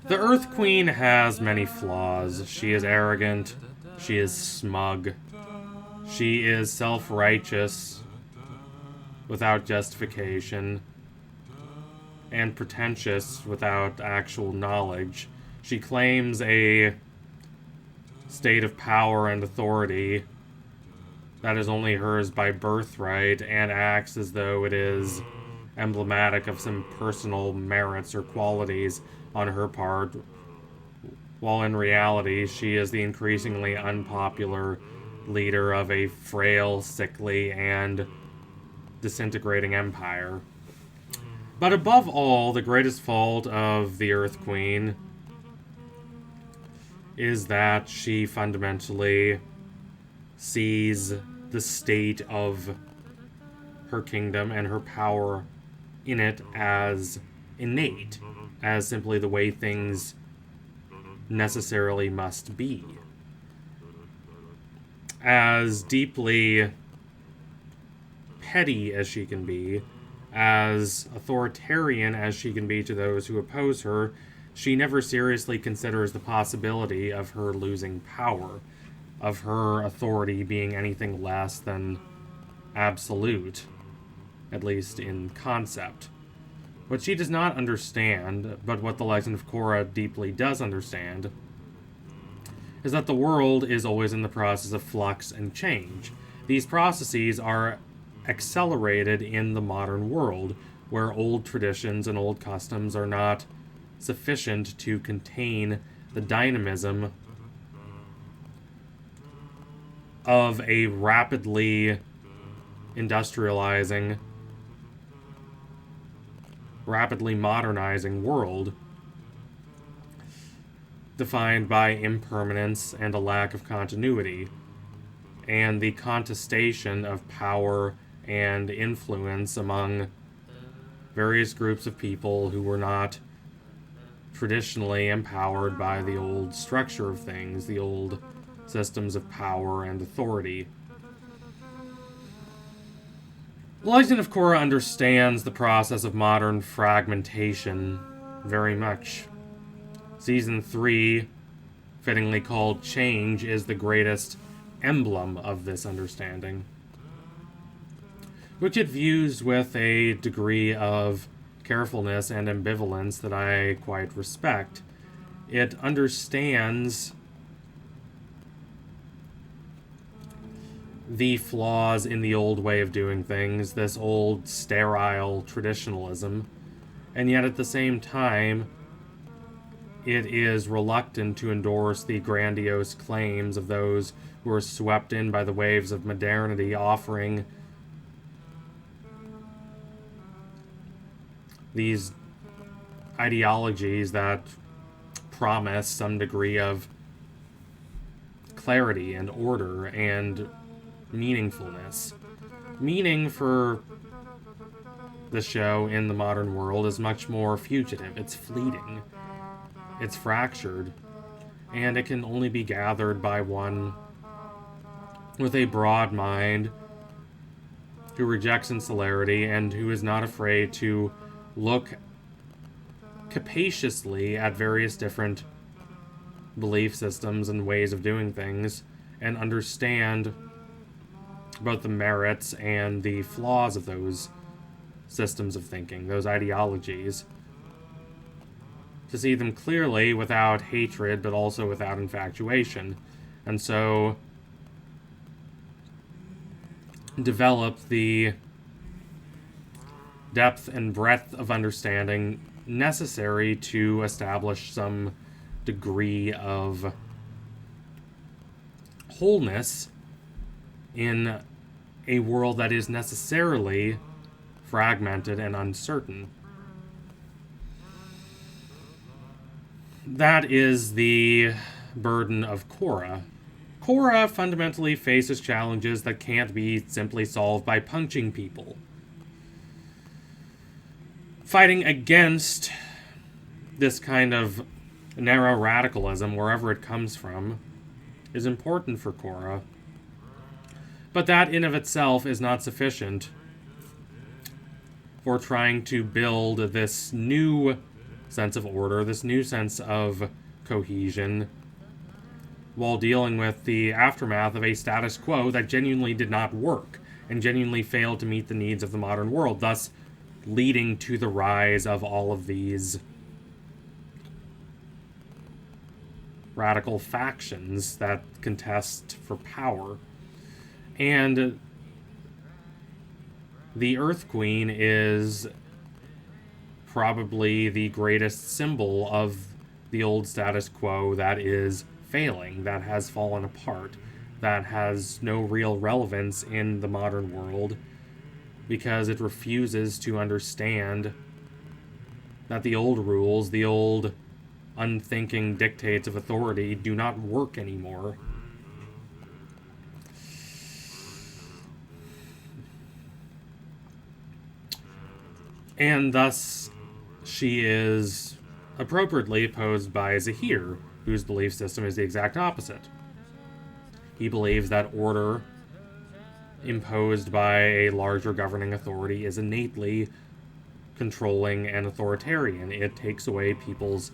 The Earth Queen has many flaws. She is arrogant. She is smug. She is self-righteous without justification, and pretentious without actual knowledge. She claims a state of power and authority that is only hers by birthright, and acts as though it is emblematic of some personal merits or qualities on her part, while in reality she is the increasingly unpopular leader of a frail, sickly, and disintegrating empire. But above all, the greatest fault of the Earth Queen is that she fundamentally sees the state of her kingdom and her power in it as innate, as simply the way things necessarily must be. As deeply petty as she can be, as authoritarian as she can be to those who oppose her, she never seriously considers the possibility of her losing power, of her authority being anything less than absolute, at least in concept. What she does not understand, but what the Legend of Korra deeply does understand, is that the world is always in the process of flux and change. These processes are accelerated in the modern world, where old traditions and old customs are not sufficient to contain the dynamism of a rapidly industrializing, rapidly modernizing world defined by impermanence and a lack of continuity, and the contestation of power and influence among various groups of people who were not traditionally empowered by the old structure of things, the old systems of power and authority. The Legend of Korra understands the process of modern fragmentation very much. Season 3, fittingly called Change, is the greatest emblem of this understanding, which it views with a degree of carefulness and ambivalence that I quite respect. It understands the flaws in the old way of doing things, this old sterile traditionalism, and yet at the same time, it is reluctant to endorse the grandiose claims of those who are swept in by the waves of modernity, offering these ideologies that promise some degree of clarity and order and meaningfulness. Meaning for the show in the modern world is much more fugitive. It's fleeting. It's fractured. And it can only be gathered by one with a broad mind who rejects insularity and who is not afraid to look capaciously at various different belief systems and ways of doing things and understand both the merits and the flaws of those systems of thinking, those ideologies, to see them clearly without hatred but also without infatuation, and so develop the depth and breadth of understanding necessary to establish some degree of wholeness in a world that is necessarily fragmented and uncertain. That is the burden of Korra. Korra fundamentally faces challenges that can't be simply solved by punching people. Fighting against this kind of narrow radicalism, wherever it comes from, is important for Korra. But that in of itself is not sufficient for trying to build this new sense of order, this new sense of cohesion, while dealing with the aftermath of a status quo that genuinely did not work and genuinely failed to meet the needs of the modern world, thus leading to the rise of all of these radical factions that contest for power. And the Earth Queen is probably the greatest symbol of the old status quo that is failing, that has fallen apart, that has no real relevance in the modern world, because it refuses to understand that the old rules, the old unthinking dictates of authority do not work anymore. And thus, she is appropriately opposed by Zahir, whose belief system is the exact opposite. He believes that order imposed by a larger governing authority is innately controlling and authoritarian. It takes away people's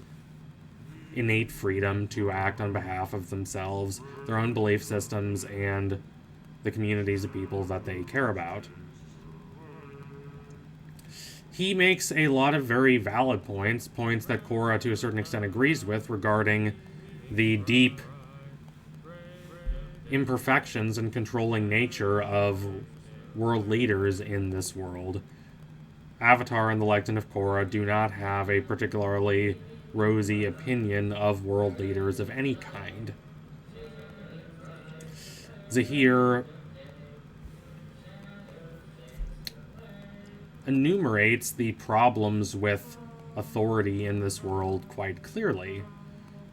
innate freedom to act on behalf of themselves, their own belief systems, and the communities of people that they care about. He makes a lot of very valid points that Korra to a certain extent agrees with, regarding the deep imperfections and controlling nature of world leaders in this world. Avatar and the Legend of Korra do not have a particularly rosy opinion of world leaders of any kind. Zahir enumerates the problems with authority in this world quite clearly.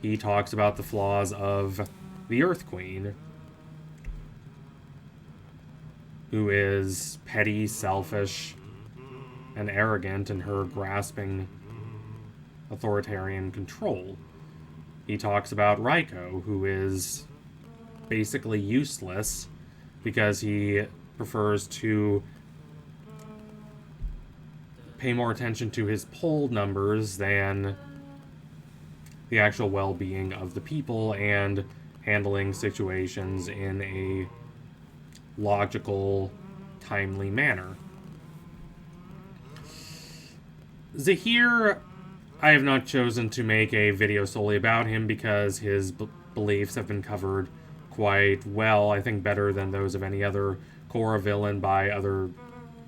He talks about the flaws of the Earth Queen, who is petty, selfish, and arrogant in her grasping authoritarian control. He talks about Raiko, who is basically useless because he prefers to pay more attention to his poll numbers than the actual well-being of the people and handling situations in a logical, timely manner. Zahir, I have not chosen to make a video solely about him because his beliefs have been covered quite well, I think better than those of any other Korra villain by other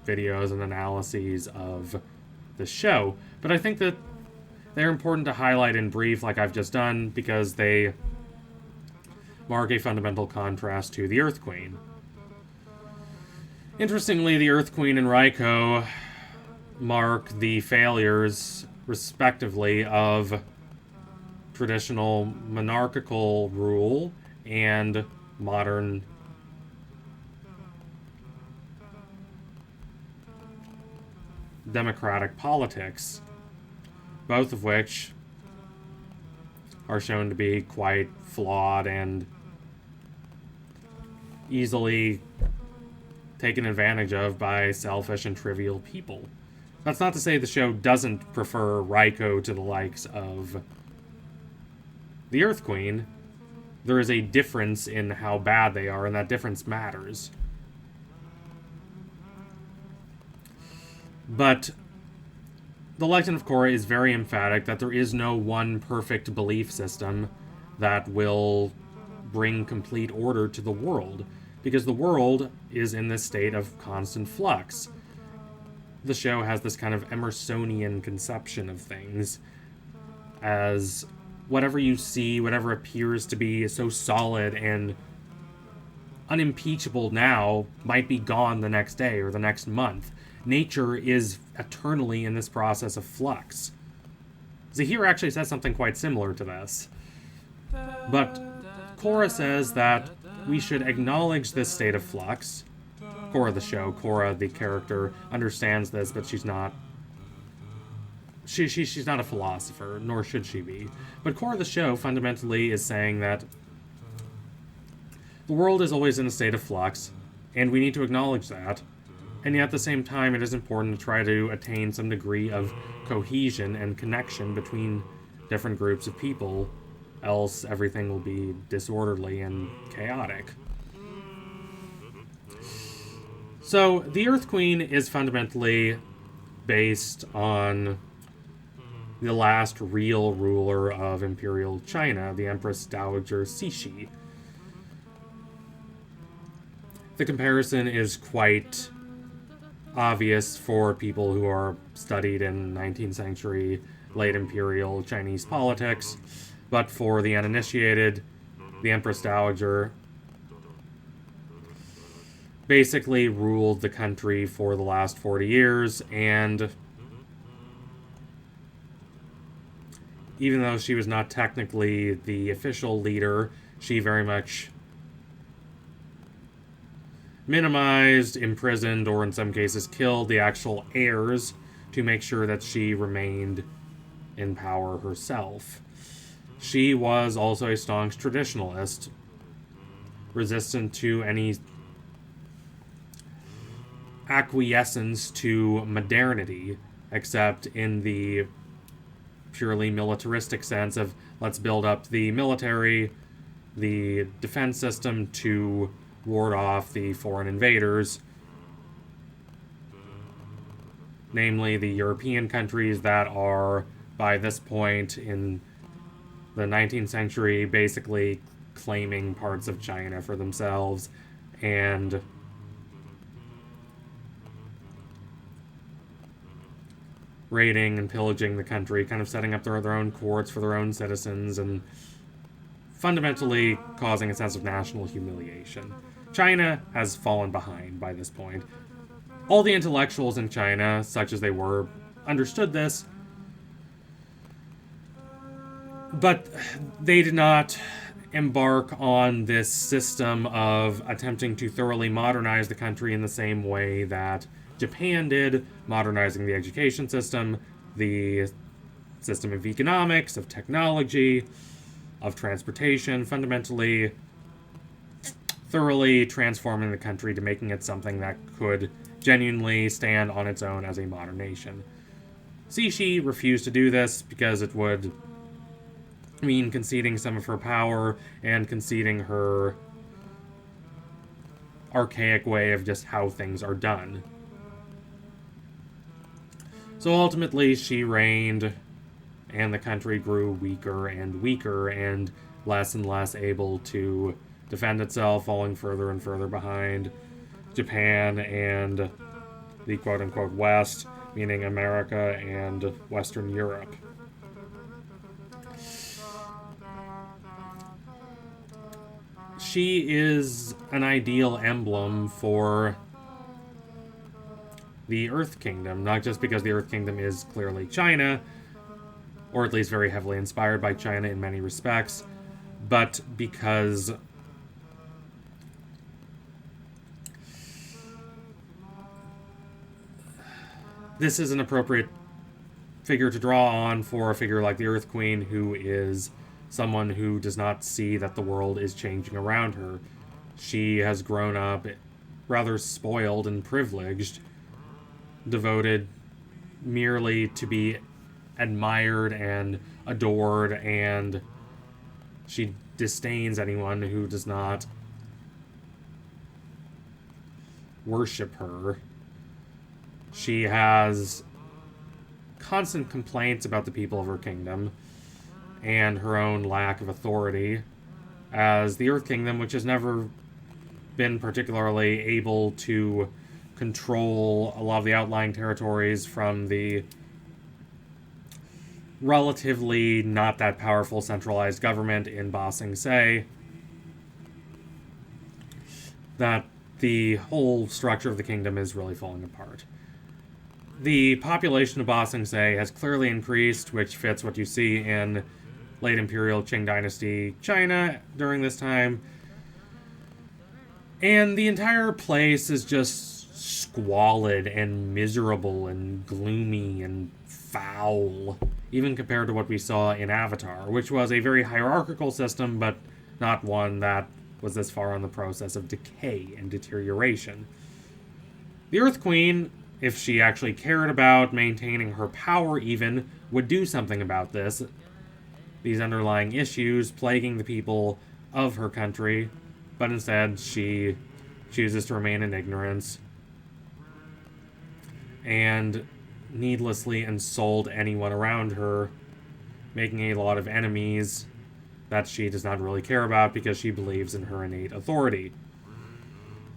videos and analyses of the show. But I think that they're important to highlight in brief, like I've just done, because they mark a fundamental contrast to the Earth Queen. Interestingly, the Earth Queen and Raiko mark the failures, respectively, of traditional monarchical rule and modern democratic politics, both of which are shown to be quite flawed and easily taken advantage of by selfish and trivial people. That's not to say the show doesn't prefer Raiko to the likes of the Earth Queen. There is a difference in how bad they are, and that difference matters. But the Legend of Korra is very emphatic that there is no one perfect belief system that will bring complete order to the world, because the world is in this state of constant flux. The show has this kind of Emersonian conception of things, as whatever you see, whatever appears to be so solid and unimpeachable now, might be gone the next day or the next month. Nature is eternally in this process of flux. Zahir actually says something quite similar to this. But Korra says that we should acknowledge this state of flux. Korra the show, Korra the character, understands this, but she's not she's not a philosopher, nor should she be. But Korra the show fundamentally is saying that the world is always in a state of flux, and we need to acknowledge that, And yet at the same time, it is important to try to attain some degree of cohesion and connection between different groups of people, else everything will be disorderly and chaotic. So, the Earth Queen is fundamentally based on the last real ruler of Imperial China, the Empress Dowager Cixi. The comparison is quite obvious for people who are studied in 19th century late imperial Chinese politics, but for the uninitiated, the Empress Dowager basically ruled the country for the last 40 years, and even though she was not technically the official leader, she very much minimized, imprisoned, or in some cases killed the actual heirs to make sure that she remained in power herself. She was also a staunch traditionalist, resistant to any acquiescence to modernity, except in the purely militaristic sense of let's build up the military, the defense system to ward off the foreign invaders, namely the European countries that are, by this point in the 19th century, basically claiming parts of China for themselves and raiding and pillaging the country, kind of setting up their own courts for their own citizens and fundamentally causing a sense of national humiliation. China has fallen behind by this point. All the intellectuals in China, such as they were, understood this, but they did not embark on this system of attempting to thoroughly modernize the country in the same way that Japan did, modernizing the education system, the system of economics, of technology, of transportation, fundamentally thoroughly transforming the country to making it something that could genuinely stand on its own as a modern nation. Cixi refused to do this because it would mean conceding some of her power and conceding her archaic way of just how things are done. So ultimately, she reigned, and the country grew weaker and weaker and less able to defend itself, falling further and further behind Japan and the quote-unquote West, meaning America and Western Europe. She is an ideal emblem for the Earth Kingdom, not just because the Earth Kingdom is clearly China, or at least very heavily inspired by China in many respects, but because this is an appropriate figure to draw on for a figure like the Earth Queen, who is someone who does not see that the world is changing around her. She has grown up rather spoiled and privileged, devoted merely to be admired and adored, and she disdains anyone who does not worship her. She has constant complaints about the people of her kingdom and her own lack of authority, as the Earth Kingdom, which has never been particularly able to control a lot of the outlying territories from the relatively not that powerful centralized government in Ba Sing Se, that the whole structure of the kingdom is really falling apart. The population of Ba Sing Se has clearly increased, which fits what you see in late imperial Qing dynasty China during this time. And the entire place is just squalid and miserable and gloomy and foul, even compared to what we saw in Avatar, which was a very hierarchical system, but not one that was this far on the process of decay and deterioration. The Earth Queen, if she actually cared about maintaining her power even, would do something about this. These underlying issues plaguing the people of her country, but instead she chooses to remain in ignorance and needlessly insult anyone around her, making a lot of enemies that she does not really care about because she believes in her innate authority.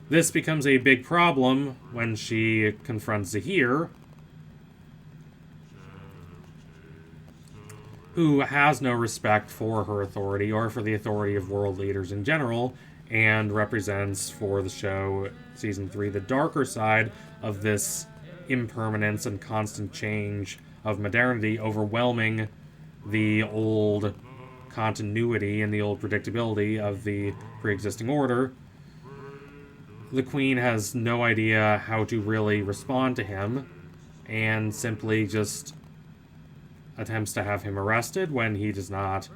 This becomes a big problem when she confronts Zahir, who has no respect for her authority or for the authority of world leaders in general, and represents for the show, Season 3, the darker side of this impermanence and constant change of modernity, overwhelming the old continuity and the old predictability of the pre-existing order. The Queen has no idea how to really respond to him, and simply just attempts to have him arrested when he does not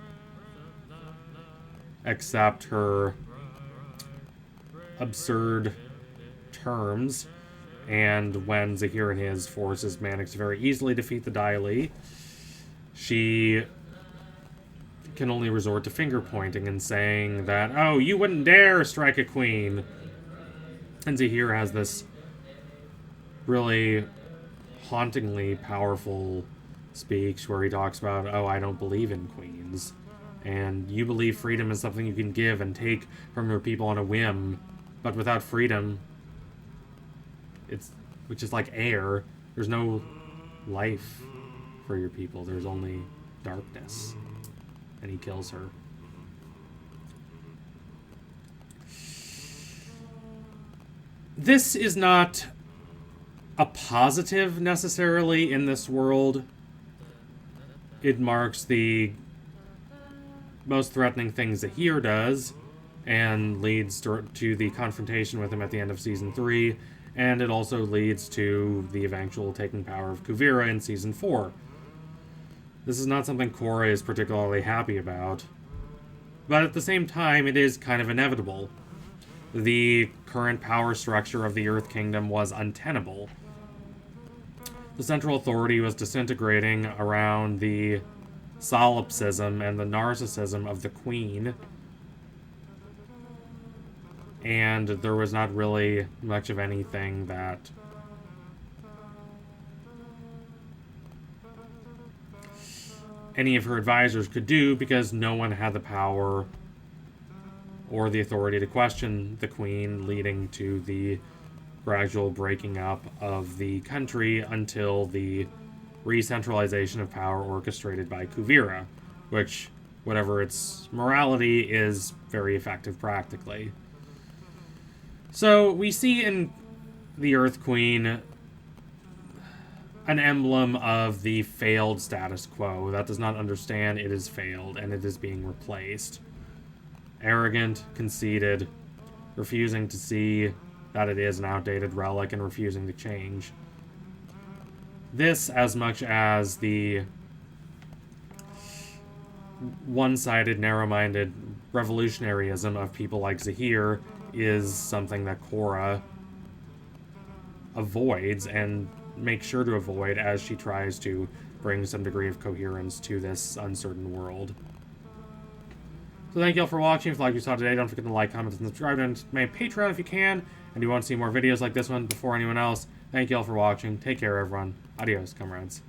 accept her absurd terms. And when Zahir and his forces manage to very easily defeat the Daili, she can only resort to finger pointing and saying that, oh, you wouldn't dare strike a queen. And Zahir has this really hauntingly powerful speech where he talks about, oh, I don't believe in queens. And you believe freedom is something you can give and take from your people on a whim. But without freedom, which is like air, there's no life for your people. There's only darkness. And he kills her. This is not a positive necessarily in this world. It marks the most threatening things Zahir does, and leads to the confrontation with him at the end of Season 3, and it also leads to the eventual taking power of Kuvira in Season 4. This is not something Korra is particularly happy about, but at the same time, it is kind of inevitable. The current power structure of the Earth Kingdom was untenable. The central authority was disintegrating around the solipsism and the narcissism of the Queen, and there was not really much of anything that any of her advisors could do, because no one had the power or the authority to question the Queen, leading to the gradual breaking up of the country until the re-centralization of power orchestrated by Kuvira, which, whatever its morality, is very effective practically. So we see in the Earth Queen an emblem of the failed status quo that does not understand it is failed and it is being replaced. Arrogant, conceited, refusing to see that it is an outdated relic and refusing to change. This, as much as the one-sided, narrow-minded revolutionaryism of people like Zahir, is something that Korra avoids and makes sure to avoid as she tries to bring some degree of coherence to this uncertain world. So thank you all for watching. If you liked what you saw today, don't forget to like, comment, and subscribe to my Patreon if you can. And you want to see more videos like this one before anyone else, thank you all for watching. Take care, everyone. Adios, comrades.